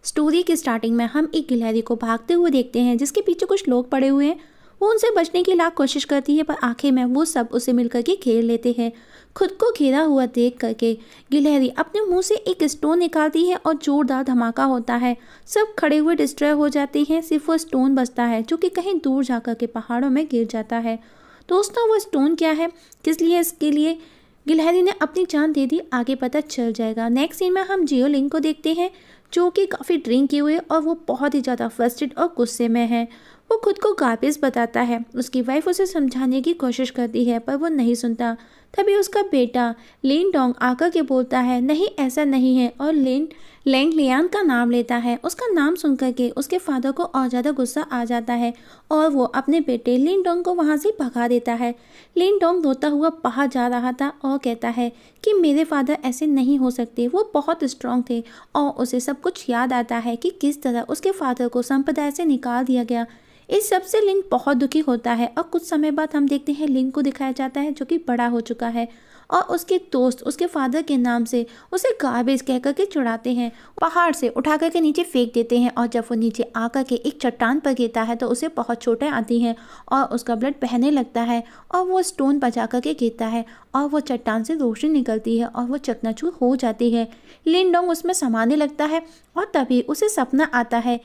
Story की starting में हम एक गिलहरी को भागते हुए देखते हैं जिसके पीछे कुछ लोग पड़े हुए हैं। वो उनसे बचने की लाख कोशिश करती है पर आखिर में वो सब उसे मिलकर के घेर लेते हैं। खुद को घेरा हुआ देख करके गिलहरी अपने मुंह से एक स्टोन निकालती है और जोरदार धमाका होता है। सब खड़े हुए डिस्ट्रॉय हो जाते हैं, सिर्फ वो स्टोन बचता है जो कि कहीं दूर जाकर के पहाड़ों में गिर जाता है। दोस्तों, वो स्टोन क्या है, किस लिए इसके लिए गिलहरी ने अपनी जान दे दी, आगे पता चल जाएगा। नेक्स्ट सीन में हम जियोलिंग को देखते हैं जो कि काफ़ी ड्रिंक किए हुए और वो बहुत ही ज़्यादा फ्रस्ट्रेट और गुस्से में है। वो खुद को गार्बेज बताता है। उसकी वाइफ उसे समझाने की कोशिश करती है पर वो नहीं सुनता। तभी उसका बेटा लिन डोंग आकर के बोलता है नहीं ऐसा नहीं है, और लिन लैंग लियान का नाम लेता है। उसका नाम सुनकर के उसके फादर को और ज़्यादा गुस्सा आ जाता है और वो अपने बेटे लिन डोंग को वहाँ से भगा देता है। लिन डोंग रोता हुआ बाहर जा रहा था और कहता है कि मेरे फादर ऐसे नहीं हो सकते, वो बहुत स्ट्रांग थे। और उसे सब कुछ याद आता है कि किस तरह उसके फादर को संप्रदाय से निकाल दिया गया। इस सब से लिन बहुत दुखी होता है और कुछ समय बाद हम देखते हैं लिन को दिखाया जाता है जो कि बड़ा हो चुका है और उसके दोस्त उसके फादर के नाम से उसे गार्बेज कह कर के चुड़ाते हैं, पहाड़ से उठा कर के नीचे फेंक देते हैं। और जब वो नीचे आकर के एक चट्टान पर गिरता है तो उसे बहुत चोटें आती हैं और उसका ब्लड बहने लगता है और वो स्टोन बचा कर के गिरता है और वो चट्टान से रोशनी निकलती है और वो चकनाचूर हो जाती है। लिन डोंग उसमें समाने लगता है और तभी उसे सपना आता है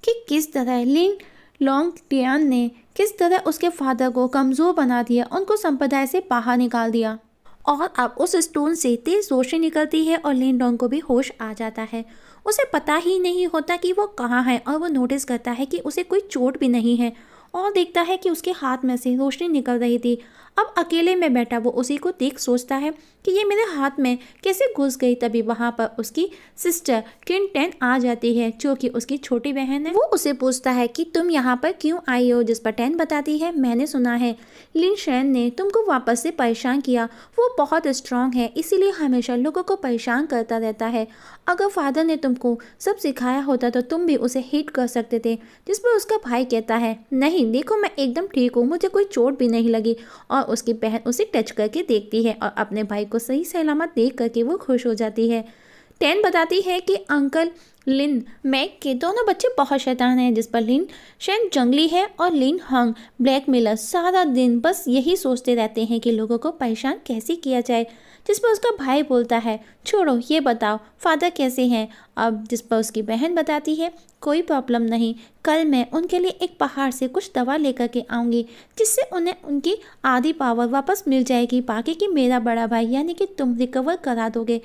कि किस तरह लिन लॉन्ग लियान ने किस तरह उसके फादर को कमज़ोर बना दिया, उनको संप्रदाय से बाहर निकाल दिया। और अब उस स्टोन से तेज रोशनी निकलती है और लिन डोंग को भी होश आ जाता है। उसे पता ही नहीं होता कि वो कहाँ है और वो नोटिस करता है कि उसे कोई चोट भी नहीं है और देखता है कि उसके हाथ में से रोशनी निकल रही थी। अब अकेले में बैठा वो उसी को देख सोचता है कि ये मेरे हाथ में कैसे घुस गई। तभी वहाँ पर उसकी सिस्टर किन टेन आ जाती है जो कि उसकी छोटी बहन है। वो उसे पूछता है कि तुम यहाँ पर क्यों आई हो, जिस पर टेन बताती है मैंने सुना है लिन शैन ने तुमको वापस से परेशान किया। वो बहुत स्ट्रांग है इसीलिए हमेशा लोगों को परेशान करता रहता है। अगर फादर ने तुमको सब सिखाया होता तो तुम भी उसे हिट कर सकते थे। जिस पर उसका भाई कहता है नहीं देखो मैं एकदम ठीक हूँ, मुझे कोई चोट भी नहीं लगी। और उसकी बहन उसे टच करके देखती है और अपने भाई को सही सलामत देख करके वो खुश हो जाती है। टेन बताती है कि अंकल लिन मैक के दोनों बच्चे बहुत शैतान हैं, जिस पर लिन शैन जंगली है और लिन हंग ब्लैकमेलर सारा दिन बस यही सोचते रहते हैं कि लोगों को परेशान कैसे किया जाए। जिस पर उसका भाई बोलता है छोड़ो ये बताओ फादर कैसे हैं। अब जिस पर उसकी बहन बताती है कोई प्रॉब्लम नहीं, कल मैं उनके लिए एक पहाड़ से कुछ दवा लेकर के आऊँगी जिससे उन्हें उनकी आधी पावर वापस मिल जाएगी, बाकी कि मेरा बड़ा भाई यानी कि तुम रिकवर करा दोगे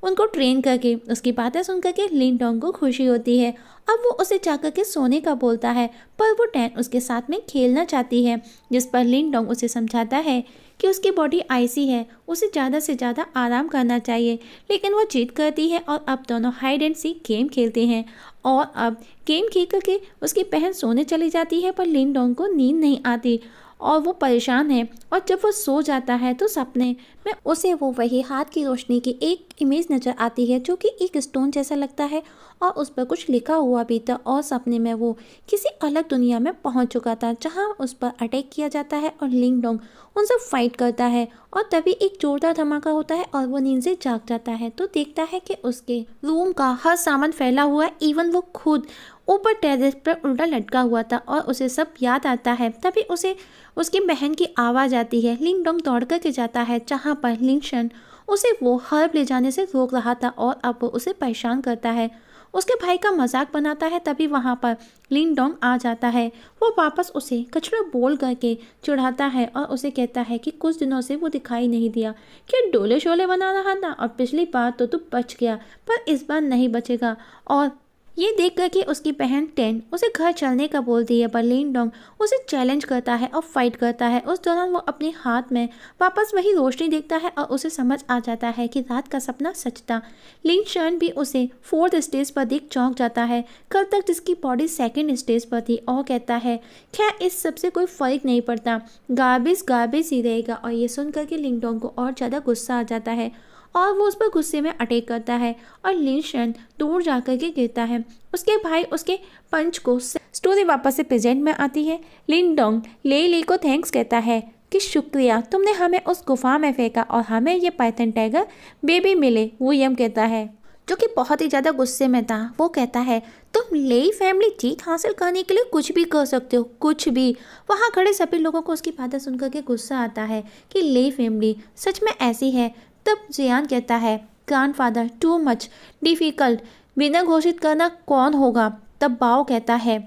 उनको ट्रेन करके। उसकी बातें सुन करके लिन डोंग को खुशी होती है। अब वो उसे जाकर के सोने का बोलता है पर वो टेन उसके साथ में खेलना चाहती है। जिस पर लिन डोंग उसे समझाता है कि उसकी बॉडी आइसी है, उसे ज़्यादा से ज़्यादा आराम करना चाहिए। लेकिन वो जिद करती है और अब दोनों हाइड एंड सीक गेम खेलते हैं। और अब गेम खेल करके उसकी बहन सोने चली जाती है पर लिन डोंग को नींद नहीं आती और वो परेशान है। और जब वो सो जाता है तो सपने में उसे वो वही हाथ की रोशनी की एक इमेज नज़र आती है जो कि एक स्टोन जैसा लगता है और उस पर कुछ लिखा हुआ भी था। और सपने में वो किसी अलग दुनिया में पहुंच चुका था जहां उस पर अटैक किया जाता है और लिन डोंग उनसे फाइट करता है। और तभी एक जोरदार धमाका होता है और वो नींद से जाग जाता है तो देखता है कि उसके रूम का हर सामान फैला हुआ है, इवन वो खुद ऊपर टेरेस पर उल्टा लटका हुआ था और उसे सब याद आता है। तभी उसे उसकी बहन की आवाज़ आती है। लिन डोंग दौड़ करके जाता है जहाँ पर लिन शन उसे वो हर्ब ले जाने से रोक रहा था और अब वो उसे परेशान करता है, उसके भाई का मजाक बनाता है। तभी वहाँ पर लिन डोंग आ जाता है। वो वापस उसे कचरा बोल करके चिढ़ाता है और उसे कहता है कि कुछ दिनों से वो दिखाई नहीं दिया, कि डोले शोले बना रहा था और पिछली बार तो तू बच गया पर इस बार नहीं बचेगा। और ये देख कर के उसकी बहन टेन उसे घर चलने का बोलती है पर लिन डोंग उसे चैलेंज करता है और फाइट करता है। उस दौरान वो अपने हाथ में वापस वही रोशनी देखता है और उसे समझ आ जाता है कि रात का सपना सच था। लिन शन भी उसे 4th स्टेज पर देख चौंक जाता है, कल तक जिसकी बॉडी 2nd स्टेज पर थी, और कहता है खैर इस सबसे कोई फर्क नहीं पड़ता, गार्बेज गार्बेज ही रहेगा। और ये सुन करके लिन डोंग को और ज़्यादा गुस्सा आ जाता है और वो उस पर गुस्से में अटैक करता है और लिन शन दूर जाकर के गिरता है। उसके भाई उसके पंच को स्टोरी वापस से प्रेजेंट में आती है। लिन डोंग ले को थैंक्स कहता है कि शुक्रिया, तुमने हमें उस गुफा में फेंका और हमें ये पाइथन टाइगर बेबी मिले। वो यम कहता है जो कि बहुत ही ज़्यादा गुस्से में था। वो कहता है तुम लेई फैमिली जीत हासिल करने के लिए कुछ भी कर सकते हो, कुछ भी। वहाँ खड़े सभी लोगों को उसकी बातें सुनकर के गुस्सा आता है कि लेई फैमिली सच में ऐसी है। तब जियान कहता है grandfather too much difficult, winner घोषित करना कौन होगा। तब बाओ कहता है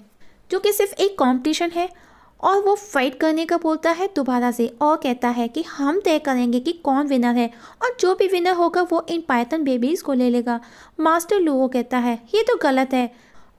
जो कि सिर्फ एक कंपटीशन है, और वो फाइट करने का बोलता है दोबारा से, और कहता है कि हम तय करेंगे कि कौन विनर है, और जो भी विनर होगा वो इन पाइथन बेबीज़ को ले लेगा। मास्टर लुओ कहता है ये तो गलत है।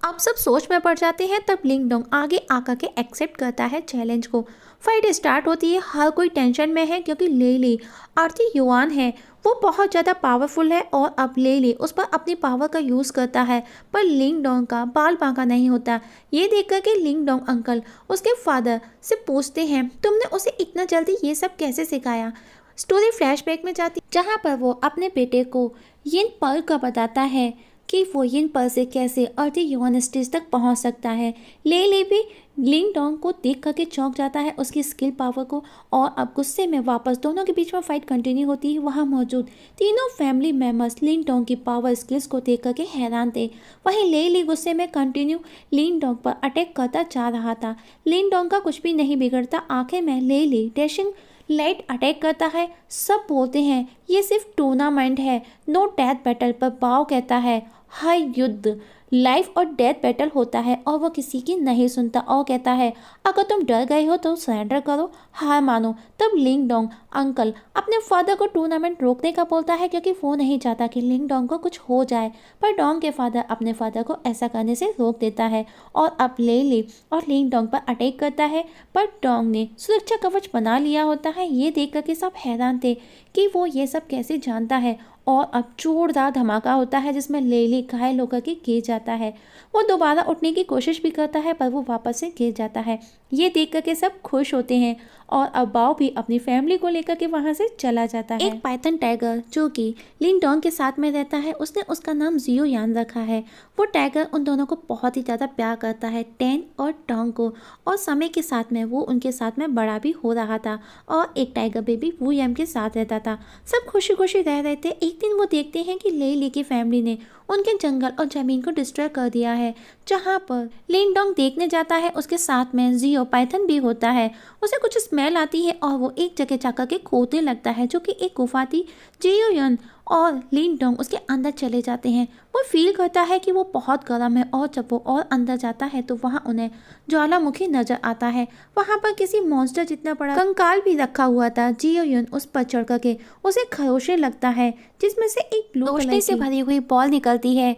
अब सब सोच में पड़ जाते हैं। तब लिंग डोंग आगे आकर के एक्सेप्ट करता है चैलेंज को। फाइट स्टार्ट होती है। हर कोई टेंशन में है क्योंकि लेली आरती युआन है, वो बहुत ज़्यादा पावरफुल है, और अब लेली उस पर अपनी पावर का यूज़ करता है, पर लिंग डोंग का बाल बांका नहीं होता। ये देखकर के लिंग डोंग अंकल उसके फादर से पूछते हैं तुमने उसे इतना जल्दी ये सब कैसे सिखाया। स्टोरी फ्लैशबैक में जाती जहाँ पर वो अपने बेटे को यिन पर्ल का बताता है कि वो यिन पर्ल से कैसे अर्थ युआन स्टेज तक पहुंच सकता है। ले भी लिंग डोंग को देख करके चौंक जाता है उसकी स्किल पावर को, और अब गुस्से में वापस दोनों के बीच में फाइट कंटिन्यू होती है। वहाँ मौजूद तीनों फैमिली मेम्बर्स लिंग डोंग की पावर स्किल्स को देख करके हैरान थे। वहीं ले गुस्से में कंटिन्यू लिंग डोंग पर अटैक करता जा रहा था। लिंग डोंग का कुछ भी नहीं बिगड़ता। आखिर में ले डैशिंग लाइट अटैक करता है। सब बोलते हैं ये सिर्फ टूर्नामेंट है, नो डेथ बैटल। पर बाओ कहता है हर युद्ध लाइफ और डेथ बैटल होता है, और वो किसी की नहीं सुनता, और कहता है अगर तुम डर गए हो तो सरेंडर करो, हार मानो। तब लिंग डोंग अंकल अपने फादर को टूर्नामेंट रोकने का बोलता है क्योंकि वो नहीं चाहता कि लिंग डोंग को कुछ हो जाए, पर डोंग के फादर अपने फादर को ऐसा करने से रोक देता है, और अब ले और लिंग डोंग पर अटैक करता है। पर डोंग ने सुरक्षा कवच बना लिया होता है। ये देख करके सब हैरान थे कि वो ये सब कैसे जानता है, और अब जोरदार धमाका होता है जिसमें लेली घायल होकर के गिर जाता है। वो दोबारा उठने की कोशिश भी करता है पर वो वापस से गिर जाता है। ये देख करके सब खुश होते हैं, और अब बाओ भी अपनी फैमिली को लेकर के वहाँ से चला जाता है। एक पाइथन टाइगर जो कि लिंग डोंग के साथ में रहता है, उसने उसका नाम जियो यान रखा है। वो टाइगर उन दोनों को बहुत ही ज़्यादा प्यार करता है, टेन और टोंग को, और समय के साथ में वो उनके साथ में बड़ा भी हो रहा था, और एक टाइगर बेबी वू यम के साथ रहता था। सब खुशी खुशी रह रहे थे। एक दिन वो देखते हैं कि ले की फैमिली ने उनके जंगल और ज़मीन को डिस्ट्रॉय कर दिया है। जहाँ पर लिंग डोंग देखने जाता है, उसके साथ में जियो पाइथन भी होता है। उसे कुछ स्मेल आती है और वो एक जगह जाकर के खोदने लगता है जो कि एक गुफा थी। जियो यन और लिंग डोंग उसके अंदर चले जाते हैं। वो फील करता है कि वो बहुत गर्म है, और जब वो और अंदर जाता है तो वहाँ उन्हें ज्वालामुखी नजर आता है। वहाँ पर किसी मॉन्स्टर जितना बड़ा कंकाल भी रखा हुआ था। जियो युन उस पर चढ़ करके उसे खरोशे लगता है, जिसमें से एक ब्लू कलर से भरी हुई बॉल निकलती है।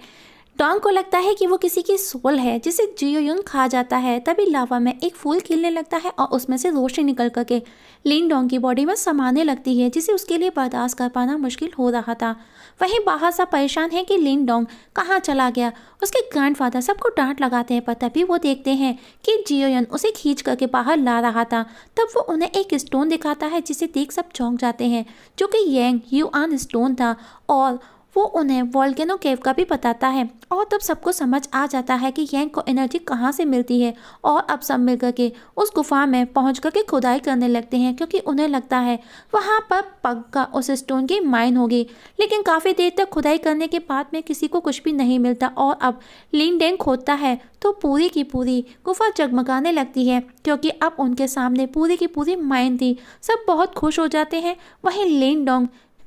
डोंग को लगता है कि वो किसी की सोल है जिसे जियो युन खा जाता है। तभी लावा में एक फूल खिलने लगता है और उसमें से रोशनी निकल करके लिंग डोंग की बॉडी में समाने लगती है, जिसे उसके लिए बर्दाश्त कर पाना मुश्किल हो रहा था। वहीं बाहर सब परेशान है कि लिंग डोंग कहाँ चला गया। उसके ग्रैंडफादर सबको डांट लगाते हैं, पर तभी वो देखते हैं कि जियो युन उसे खींच करके बाहर ला रहा था। तब वो उन्हें एक स्टोन दिखाता है जिसे देख सब चौंक जाते हैं, जो कि यांग युआन स्टोन था, और वो उन्हें वोल्केनो केव का भी बताता है। और तब सबको समझ आ जाता है कि यांग को एनर्जी कहाँ से मिलती है, और अब सब मिल करके उस गुफा में पहुँच करके खुदाई करने लगते हैं, क्योंकि उन्हें लगता है वहाँ पर पक्का उस स्टोन की माइन होगी। लेकिन काफ़ी देर तक खुदाई करने के बाद में किसी को कुछ भी नहीं मिलता, और अब लिंग डेंग खोदता है तो पूरी की पूरी गुफा जगमगाने लगती है, क्योंकि अब उनके सामने पूरी की पूरी माइन थी। सब बहुत खुश हो जाते हैं। वहीं लिंग डोंग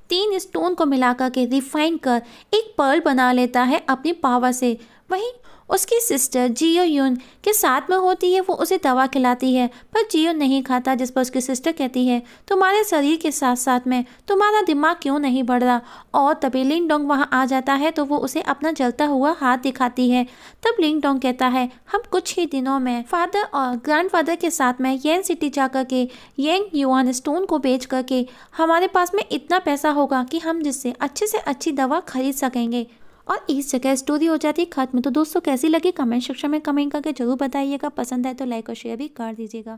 3 स्टोन को मिलाकर के रिफाइन कर एक पर्ल बना लेता है अपनी पावर से। वहीं उसकी सिस्टर जियो युन के साथ में होती है। वो उसे दवा खिलाती है, पर जियो नहीं खाता, जिस पर उसकी सिस्टर कहती है तुम्हारे शरीर के साथ साथ में तुम्हारा दिमाग क्यों नहीं बढ़ रहा। और तभी लिंग डोंग वहाँ आ जाता है तो वो उसे अपना जलता हुआ हाथ दिखाती है। तब लिंग डोंग कहता है हम कुछ ही दिनों में फादर और ग्रैंडफादर के साथ में येन सिटी जाकर के यांग युआन स्टोन को बेच करके हमारे पास में इतना पैसा होगा कि हम जिससे अच्छे से अच्छी दवा खरीद सकेंगे। और इस जगह स्टोरी हो जाती है खत्म। तो दोस्तों कैसी लगी कमेंट सेक्शन में कमेंट करके जरूर बताइएगा। पसंद है तो लाइक और शेयर भी कर दीजिएगा।